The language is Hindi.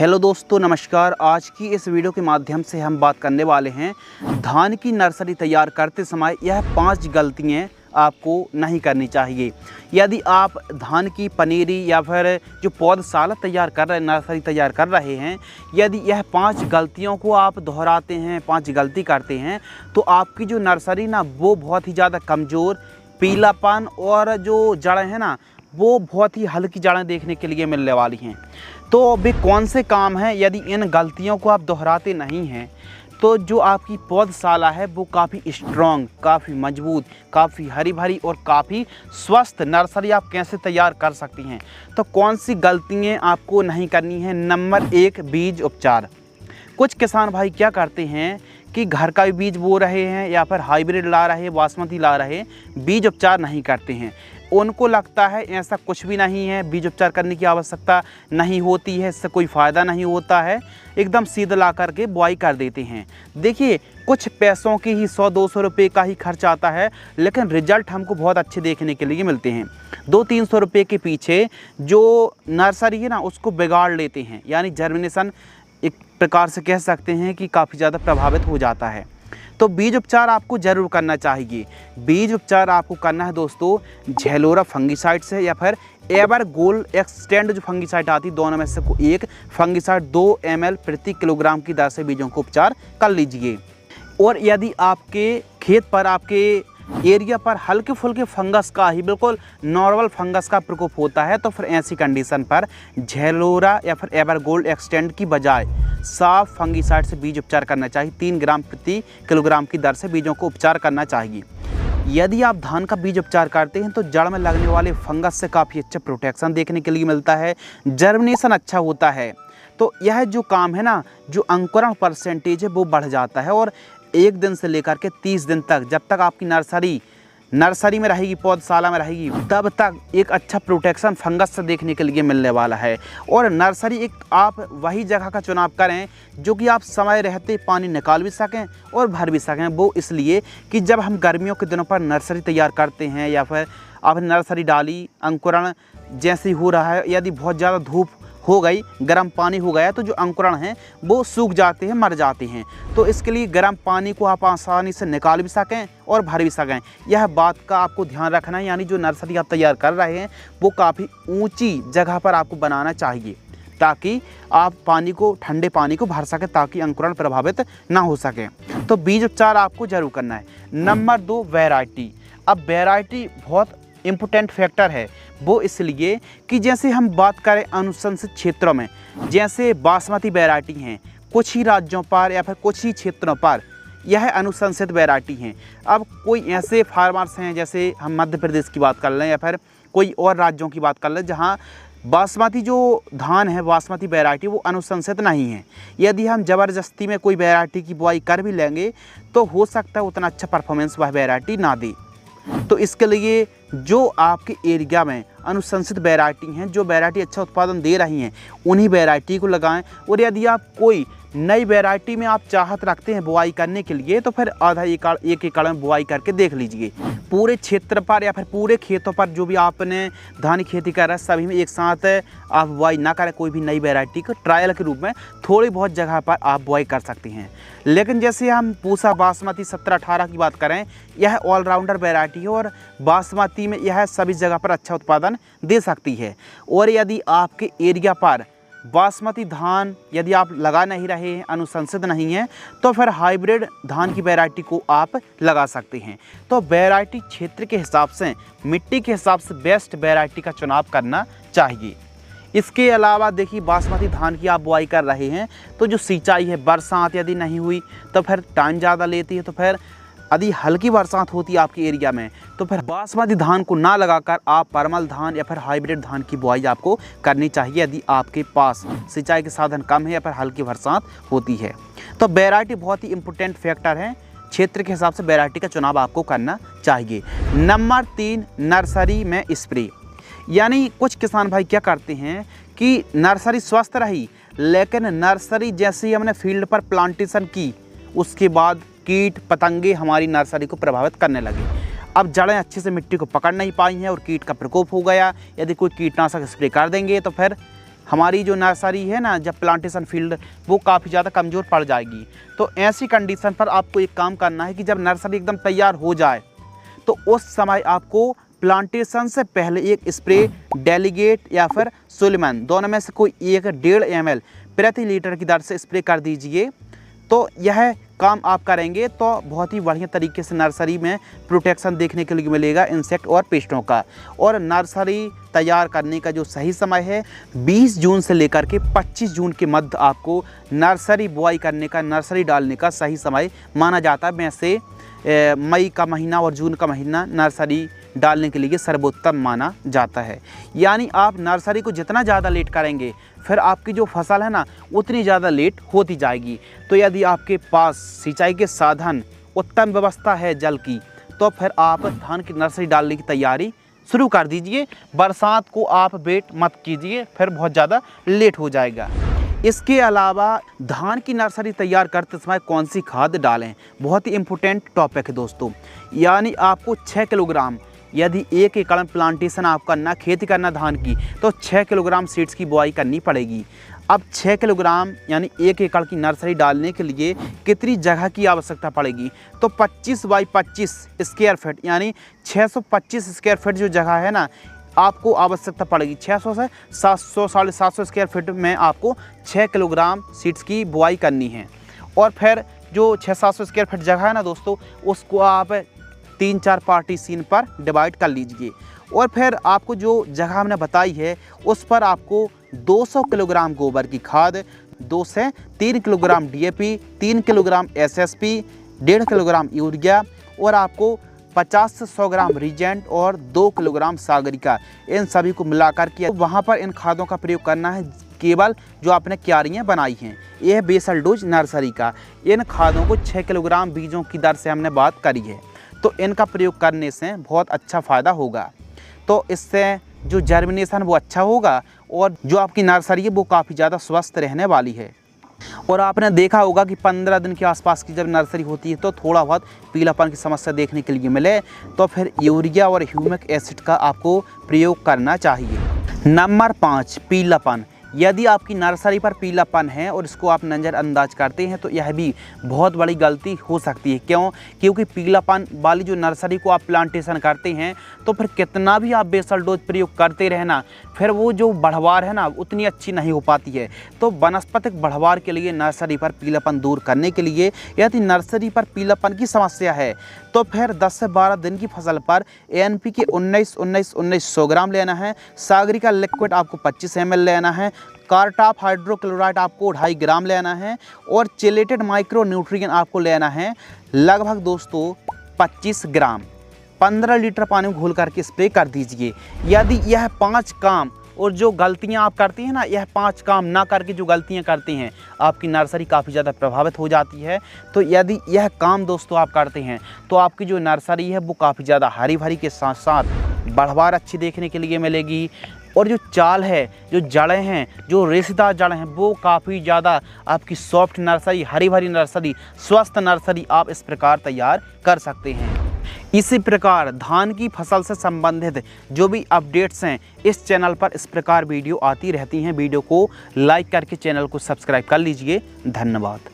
हेलो दोस्तों, नमस्कार। आज की इस वीडियो के माध्यम से हम बात करने वाले हैं धान की नर्सरी तैयार करते समय यह 5 गलतियां आपको नहीं करनी चाहिए। यदि आप धान की पनीरी या फिर जो पौधशाला तैयार कर रहे नर्सरी तैयार कर रहे हैं, यदि यह 5 गलतियों को आप दोहराते हैं, 5 गलती करते हैं, तो आपकी जो नर्सरी ना वो बहुत ही ज़्यादा कमज़ोर, पीलापन और जो जड़ें हैं ना वो बहुत ही हल्की जड़ें देखने के लिए मिलने वाली हैं। तो वे कौन से काम हैं, यदि इन गलतियों को आप दोहराते नहीं हैं तो जो आपकी पौधशाला है वो काफ़ी स्ट्रॉन्ग, काफ़ी मजबूत, काफ़ी हरी भरी और काफ़ी स्वस्थ नर्सरी आप कैसे तैयार कर सकती हैं। तो कौन सी गलतियाँ आपको नहीं करनी है। नंबर 1, बीज उपचार। कुछ किसान भाई क्या करते हैं कि घर का भी बीज बो रहे हैं या फिर हाइब्रिड ला रहे हैं, बासमती ला रहे हैं, बीज उपचार नहीं करते हैं। उनको लगता है ऐसा कुछ भी नहीं है, बीज उपचार करने की आवश्यकता नहीं होती है, इससे कोई फ़ायदा नहीं होता है, एकदम सीधा ला करके बुआई कर देते हैं। देखिए, कुछ पैसों की ही 100-200 रुपये का ही खर्च आता है, लेकिन रिजल्ट हमको बहुत अच्छे देखने के लिए मिलते हैं। 200-300 रुपये के पीछे जो नर्सरी है ना उसको बिगाड़ लेते हैं, यानी जर्मिनेशन एक प्रकार से कह सकते हैं कि काफ़ी ज़्यादा प्रभावित हो जाता है। तो बीज उपचार आपको ज़रूर करना चाहिए। बीज उपचार आपको करना है दोस्तों झेलोरा फंगिसाइड से या फिर एवरगोल्ड एक्सटेंड जो फंगिसाइड आती है, दोनों में से कोई एक फंगिसाइड 2 ml प्रति किलोग्राम की दर से बीजों को उपचार कर लीजिए। और यदि आपके खेत पर, आपके एरिया पर हल्के फुल्के फंगस का ही, बिल्कुल नॉर्मल फंगस का प्रकोप होता है, तो फिर ऐसी कंडीशन पर झेलोरा या फिर एवरगोल्ड एक्सटेंड की बजाय साफ फंगिसाइड से बीज उपचार करना चाहिए। 3 ग्राम प्रति किलोग्राम की दर से बीजों को उपचार करना चाहिए। यदि आप धान का बीज उपचार करते हैं तो जड़ में लगने वाले फंगस से काफ़ी अच्छा प्रोटेक्शन देखने के लिए मिलता है, जर्मिनेशन अच्छा होता है। तो यह जो काम है ना, जो अंकुरण परसेंटेज है वो बढ़ जाता है और 1 दिन से लेकर के 30 दिन तक, जब तक आपकी नर्सरी में रहेगी, पौधशाला में रहेगी, तब तक एक अच्छा प्रोटेक्शन फंगस से देखने के लिए मिलने वाला है। और नर्सरी एक आप वही जगह का चुनाव करें जो कि आप समय रहते पानी निकाल भी सकें और भर भी सकें। वो इसलिए कि जब हम गर्मियों के दिनों पर नर्सरी तैयार करते हैं या फिर आपने नर्सरी डाली, अंकुरण जैसे ही हो रहा है, यदि बहुत ज़्यादा धूप हो गई, गर्म पानी हो गया, तो जो अंकुरण हैं वो सूख जाते हैं, मर जाते हैं। तो इसके लिए गर्म पानी को आप आसानी से निकाल भी सकें और भर भी सकें, यह बात का आपको ध्यान रखना है। यानी जो नर्सरी आप तैयार कर रहे हैं वो काफ़ी ऊंची जगह पर आपको बनाना चाहिए, ताकि आप पानी को, ठंडे पानी को भर सकें, ताकि अंकुरण प्रभावित ना हो सके। तो बीज उपचार आपको जरूर करना है। Number 2, variety. अब वैरायटी बहुत इम्पोर्टेंट फैक्टर है, वो इसलिए कि जैसे हम बात करें अनुशंसित क्षेत्रों में, जैसे बासमती वैरायटी हैं, कुछ ही राज्यों पर या फिर कुछ ही क्षेत्रों पर यह अनुशंसित वैरायटी हैं। अब कोई ऐसे फार्मर्स हैं, जैसे हम मध्य प्रदेश की बात कर लें या फिर कोई और राज्यों की बात कर लें, जहाँ बासमती जो धान है, बासमती वैरायटी वो अनुशंसित नहीं है। यदि हम ज़बरदस्ती में कोई वैरायटी की बुआई कर भी लेंगे तो हो सकता है उतना अच्छा परफॉर्मेंस वह वैरायटी ना दे। तो इसके लिए जो आपके एरिया में अनुशंसित वैरायटी हैं, जो वैरायटी अच्छा उत्पादन दे रही हैं, उन्हीं वैरायटी को लगाएं। और यदि आप कोई नई वैरायटी में आप चाहत रखते हैं बुआई करने के लिए, तो फिर आधा एकड़, 1 एकड़ में बुआई करके देख लीजिए। पूरे क्षेत्र पर या फिर पूरे खेतों पर जो भी आपने धान की खेती कर रहा है, सभी में एक साथ आप बुआई ना करें। कोई भी नई वैरायटी को ट्रायल के रूप में थोड़ी बहुत जगह पर आप बुआई कर सकते हैं। लेकिन जैसे हम पूसा बासमती 17-18 की बात करें, यह ऑलराउंडर वैरायटी है और बासमती में यह सभी जगह पर अच्छा उत्पादन दे सकती है। और यदि आपके एरिया पर बासमती धान यदि आप लगा नहीं रहे हैं, अनुशंसित नहीं है, तो फिर हाइब्रिड धान की वैरायटी को आप लगा सकते हैं। तो वैरायटी क्षेत्र के हिसाब से, मिट्टी के हिसाब से बेस्ट वैरायटी का चुनाव करना चाहिए। इसके अलावा देखिए, बासमती धान की आप बुआई कर रहे हैं तो जो सिंचाई है, बरसात यदि नहीं हुई तो फिर टाइम ज़्यादा लेती है। तो फिर यदि हल्की बरसात होती है आपके एरिया में, तो फिर बासमती धान को ना लगाकर आप परमल धान या फिर हाइब्रिड धान की बुआई आपको करनी चाहिए, यदि आपके पास सिंचाई के साधन कम है या फिर हल्की बरसात होती है। तो वैरायटी बहुत ही इम्पोर्टेंट फैक्टर है, क्षेत्र के हिसाब से वैरायटी का चुनाव आपको करना चाहिए। नंबर 3, नर्सरी में स्प्रे। यानी कुछ किसान भाई क्या करते हैं कि नर्सरी स्वस्थ रही, लेकिन नर्सरी जैसे ही हमने फील्ड पर प्लांटेशन की, उसके बाद कीट पतंगे हमारी नर्सरी को प्रभावित करने लगे। अब जड़ें अच्छे से मिट्टी को पकड़ नहीं पाई हैं और कीट का प्रकोप हो गया। यदि कोई कीटनाशक स्प्रे कर देंगे तो फिर हमारी जो नर्सरी है ना, जब प्लांटेशन फील्ड वो काफ़ी ज़्यादा कमज़ोर पड़ जाएगी। तो ऐसी कंडीशन पर आपको एक काम करना है कि जब नर्सरी एकदम तैयार हो जाए तो उस समय आपको प्लांटेशन से पहले एक स्प्रे डेलीगेट या फिर सुलेमन दोनों में से कोई एक 1.5 ml प्रति लीटर की दर से स्प्रे कर दीजिए। तो यह काम आप करेंगे तो बहुत ही बढ़िया तरीके से नर्सरी में प्रोटेक्शन देखने के लिए मिलेगा इंसेक्ट और पेस्टों का। और नर्सरी तैयार करने का जो सही समय है 20 जून से लेकर के 25 जून के मध्य आपको नर्सरी बुआई करने का, नर्सरी डालने का सही समय माना जाता है। वैसे मई का महीना और जून का महीना नर्सरी डालने के लिए सर्वोत्तम माना जाता है। यानी आप नर्सरी को जितना ज़्यादा लेट करेंगे फिर आपकी जो फसल है ना उतनी ज़्यादा लेट होती जाएगी। तो यदि आपके पास सिंचाई के साधन, उत्तम व्यवस्था है जल की, तो फिर आप धान की नर्सरी डालने की तैयारी शुरू कर दीजिए। बरसात को आप वेट मत कीजिए, फिर बहुत ज़्यादा लेट हो जाएगा। इसके अलावा धान की नर्सरी तैयार करते समय कौन सी खाद डालें, बहुत ही इम्पोर्टेंट टॉपिक है दोस्तों। यानी आपको 6 किलोग्राम, यदि 1 एकड़ में प्लांटेशन आप करना, खेती करना धान की, तो 6 किलोग्राम सीड्स की बुआई करनी पड़ेगी। अब 6 किलोग्राम यानी 1 एकड़ की नर्सरी डालने के लिए कितनी जगह की आवश्यकता पड़ेगी, तो 25 बाई 25 स्क्वायर फीट यानी 625 स्क्वायर फीट जो जगह है ना आपको आवश्यकता पड़ेगी। 600 से 700 750 स्क्वायर फीट में आपको 6 किलोग्राम सीड्स की बुआई करनी है। और फिर जो 600-700 स्क्वायर फीट जगह है ना दोस्तों, उसको आप 3-4 पार्टीशन पर डिवाइड कर लीजिए। और फिर आपको जो जगह हमने बताई है उस पर आपको 200 किलोग्राम गोबर की खाद, 2 से 3 kilogram DAP, 3 kilogram SSP, 1.5 kilogram urea और आपको 50 से 100 ग्राम रीजेंट और 2 किलोग्राम सागरिका, इन सभी को मिलाकर के वहाँ पर इन खादों का प्रयोग करना है केवल जो आपने क्यारियाँ बनाई हैं। यह है बेसल डोज नर्सरी का। इन खादों को 6 किलोग्राम बीजों की दर से हमने बात करी है, तो इनका प्रयोग करने से बहुत अच्छा फ़ायदा होगा। तो इससे जो जर्मिनेशन वो अच्छा होगा और जो आपकी नर्सरी है वो काफ़ी ज़्यादा स्वस्थ रहने वाली है। और आपने देखा होगा कि 15 दिन के आसपास की जब नर्सरी होती है तो थोड़ा बहुत पीलापन की समस्या देखने के लिए मिले तो फिर यूरिया और ह्यूमिक एसिड का आपको प्रयोग करना चाहिए। नंबर 5, पीलापन। यदि आपकी नर्सरी पर पीलापन है और इसको आप नज़रअंदाज करते हैं तो यह भी बहुत बड़ी गलती हो सकती है। क्यों? क्योंकि पीलापन वाली जो नर्सरी को आप प्लांटेशन करते हैं तो फिर कितना भी आप बेसल डोज प्रयोग करते रहना, फिर वो जो बढ़वार है ना उतनी अच्छी नहीं हो पाती है। तो वनस्पतिक बढ़वार के लिए नर्सरी पर पीलापन दूर करने के लिए यदि नर्सरी पर पीलापन की समस्या है तो फिर 10 से 12 दिन की फसल पर NPK 19-19-19 ग्राम लेना है, सागरिका लिक्विड आपको 25 ml लेना है, कार्टाप हाइड्रोक्लोराइड आपको 2.5 ग्राम लेना है और चिलेटेड माइक्रो न्यूट्रिएंट आपको लेना है लगभग दोस्तों 25 ग्राम। 15 लीटर पानी में घोल करके स्प्रे कर दीजिए। यदि यह 5 काम और जो गलतियां आप करती हैं ना, यह 5 काम ना करके जो गलतियां करती हैं आपकी नर्सरी काफ़ी ज़्यादा प्रभावित हो जाती है। तो यदि यह काम दोस्तों आप करते हैं तो आपकी जो नर्सरी है वो काफ़ी ज़्यादा हरी भरी के साथ साथ बढ़वार अच्छी देखने के लिए मिलेगी। और जो चाल है, जो जड़ें हैं, जो रेशेदार जड़ें हैं वो काफ़ी ज़्यादा आपकी सॉफ्ट नर्सरी, हरी भरी नर्सरी, स्वस्थ नर्सरी आप इस प्रकार तैयार कर सकते हैं। इसी प्रकार धान की फसल से संबंधित जो भी अपडेट्स हैं इस चैनल पर इस प्रकार वीडियो आती रहती हैं। वीडियो को लाइक करके चैनल को सब्सक्राइब कर लीजिए। धन्यवाद।